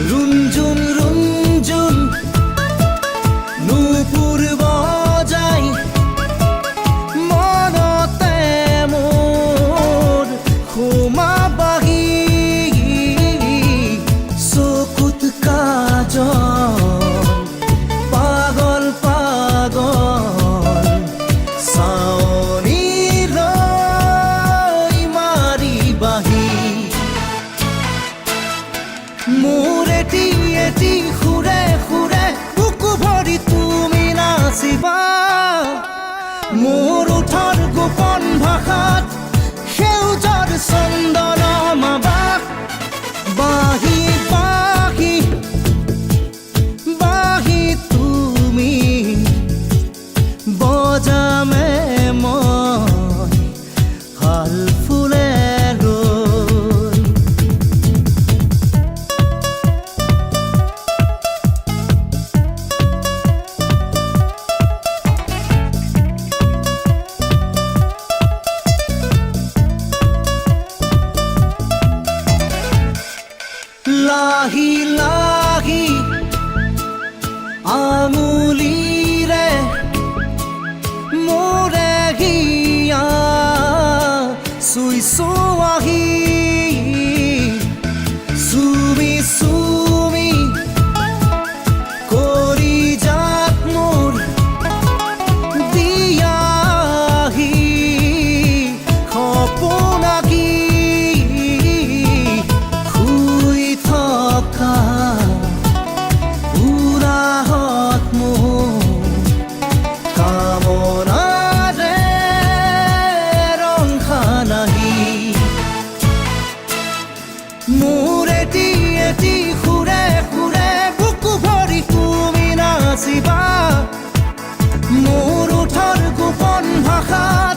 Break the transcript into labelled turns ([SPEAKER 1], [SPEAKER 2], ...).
[SPEAKER 1] रुंजुन रुंजुन नूपुर बजाय मनते मोर खोमा बाही चकुत काजल पागल पागल सावनी रई मारी बाही मोरे एटी खुरे खुरे बुकु भरि तुमी नाचिबा मोर उठर गोपन भाषात সেউজৰ চন্দন মাবা বাহি বাহি বাহি তুমি বজামে মই হাল ফুলে लाही लाही आमुलीरे मोरे हिया सुई सुआही सुमी सुमी कोरी जात मोर दियाही खपनागी मोर एटी खुरे खुरे बुकु भरि तुमी नाचिबा मोर उठर गोपन भाषात